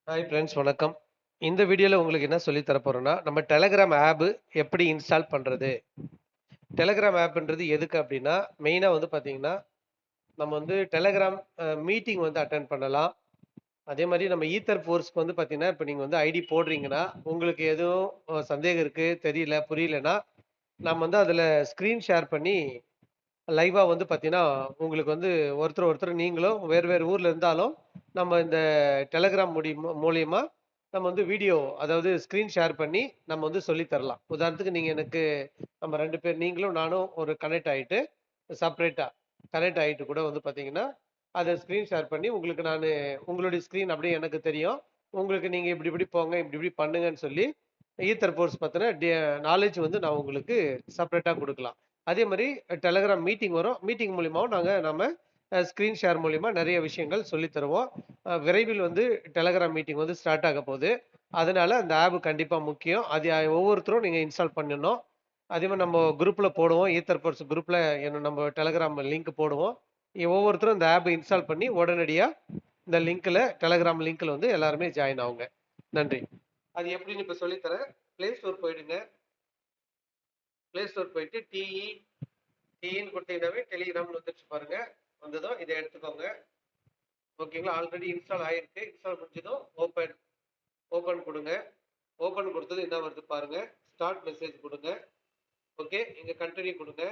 Hi friends வணக்கம். இந்த வீடியோல உங்களுக்கு என்ன சொல்லி தர போறேன்னா, நம்ம Telegram ஆப் எப்படி இன்ஸ்டால் பண்றது? Telegram ஆப்ன்றது எதுக்கு அப்டின்னா, மெயினா வந்து பார்த்தீங்கன்னா, நம்ம வந்து Telegram மீட்டிங் வந்து அட்டெண்ட் பண்ணலாம். அதே மாரி நம்ம ஈத்தர் ஃபோர்ஸ்க்கு வந்து பார்த்தீங்கன்னா, இப்ப நீங்க வந்து ஐடி போடுறீங்கன்னா, உங்களுக்கு எதுவும் சந்தேகம் இருக்கு, தெரியல, புரியலன்னா, நம்ம வந்து அதுல ஸ்க்ரீன் ஷேர் பண்ணி லைவா வந்து பார்த்தீங்கன்னா, உங்களுக்கு வந்து ஒருத்தர் நீங்களும் வேறு வேறு ஊர்ல இருந்தாலும், நம்ம இந்த Telegram மூலியமா நம்ம வந்து வீடியோ அதாவது ஸ்க்ரீன் ஷேர் பண்ணி நம்ம வந்து சொல்லி தரலாம். உதாரணத்துக்கு நீங்க எனக்கு நம்ம 2 பேர் நீங்களும் நானும் ஒரு கனெக்ட் ஆயிட்டு, செப்பரேட்டா கனெக்ட் ஆயிட்டு கூட வந்து பார்த்தீங்கன்னா, அத ஸ்க்ரீன் ஷேர் பண்ணி உங்களுக்கு உங்களுடைய ஸ்க்ரீன் அப்படியே எனக்கு தெரியும். உங்களுக்கு நீங்க இப்படி இப்படி போங்க, இப்படி இப்படி பண்ணுங்கன்னு சொல்லி ஈத்தர் ஃபோர்ஸ் பத்தின நாலேட்ஜ் வந்து நான் உங்களுக்கு செப்பரேட்டா குடுக்கலாம். அதே மாரி டெலகிராம் மீட்டிங் வரும். மீட்டிங் மூலியமாவும் நம்ம ஸ்க்ரீன் ஷேர் மூலியமா நெறைய விஷயங்கள் சொல்லி தருவோம். விரைவில் வந்து டெலகிராம் மீட்டிங் வந்து ஸ்டார்ட் ஆகப் போது. அதனால அந்த ஆப் கண்டிப்பா முக்கியம். அது ஒவ்வொருத்தரும் நீங்க இன்ஸ்டால் பண்ணணும். அதே மாரி நம்ம குரூப்ல போடுவோம். ஈத்தர் ஃபோர்ஸ் குரூப்ல நம்ம டெலகிராம் லிங்க் போடுவோம். ஒவ்வொருத்தரும் இந்த ஆப் இன்ஸ்டால் பண்ணி உடனடியா இந்த டெலகிராம் லிங்க்ல வந்து எல்லாருமே ஜாயின் ஆவுங்க. நன்றி. அது எப்படின்னு இப்ப சொல்லித் தரேன். பிளே ஸ்டோர் போயிடுங்க. பிளே ஸ்டோர் போயிட்டு டிஇன்னு கொடுத்தீங்கன்னாவே டெலிகிராம்னு வந்துருச்சு பாருங்க. வந்ததும் இதை எடுத்துக்கோங்க. ஓகேங்களா? ஆல்ரெடி இன்ஸ்டால் ஆயிருக்கு. இன்ஸ்டால் முடிஞ்சதும் ஓபன் கொடுங்க. ஓபன் கொடுத்தது என்ன வருது பாருங்க. ஸ்டார்ட் மெசேஜ் கொடுங்க. ஓகே. இங்க கண்டினியூ கொடுங்க.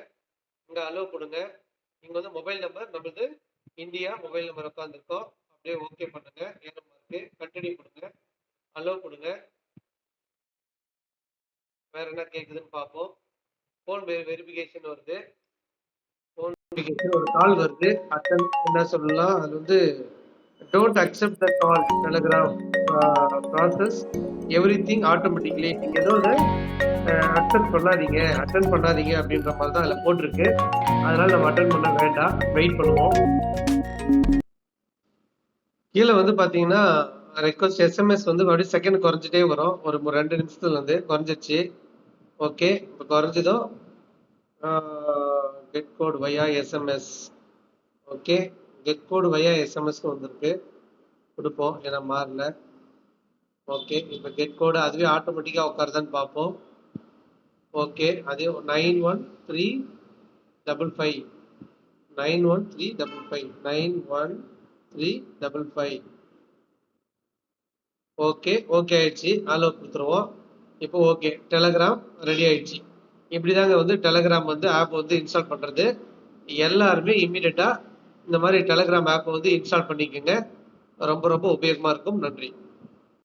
இங்க அலோ கொடுங்க. இங்க வந்து மொபைல் நம்பர் நம்மளது இந்தியா மொபைல் நம்பர் உட்காந்துருக்கோம். அப்படியே ஓகே பண்ணுங்க. ஏன மார்க்கு கண்டினியூ கொடுங்க. அலோ கொடுங்க. வேற என்ன கேக்குதுன்னு பார்ப்போம். போன் வெரிஃபிகேஷன் வருது. ஒரு கால் வருது. என்ன சொல்லலாம்? அது வந்து don't accept the call Telegram process everything automatically. நீங்க ஏதோ அக்செப்ட் அட்டன் பண்ணாதீங்க அப்படின்ற மாதிரி தான் அதில் போட்டிருக்கு. அதனால நம்ம அட்டன் பண்ண வேண்டாம். வெயிட் பண்ணுவோம். கீழே வந்து பாத்தீங்கன்னா ரெக்வஸ்ட் எஸ்எம்எஸ் வந்து மறுபடியும் செகண்ட் குறைஞ்சிட்டே வரும். ஒரு 2 நிமிஷத்துல வந்து குறைஞ்சிச்சு. ஓகே. இப்போ குறைஞ்சதும் கெட் கோட் வையா எஸ்எம்எஸ். ஓகே. கெட் கோட் வையா எஸ்எம்எஸ் வந்திருக்கு. கொடுப்போம். ஏன்னா மாறல. ஓகே. இப்போ கெட் கோடு அதுவே ஆட்டோமேட்டிக்கா உட்காருதான்னு பார்ப்போம். ஓகே. அதே 91355 91355 91355. ஓகே. ஓகே ஆயிடுச்சு. ஆலோ கொடுத்துருவோம். இப்போ ஓகே. டெலகிராம் ரெடி ஆயிடுச்சு. இப்படிதாங்க வந்து டெலகிராம் வந்து ஆப் வந்து இன்ஸ்டால் பண்றது. எல்லாருமே இம்மீடியட்டா இந்த மாதிரி டெலகிராம் ஆப் வந்து இன்ஸ்டால் பண்ணிக்கோங்க. ரொம்ப ரொம்ப உபயோகமா இருக்கும். நன்றி.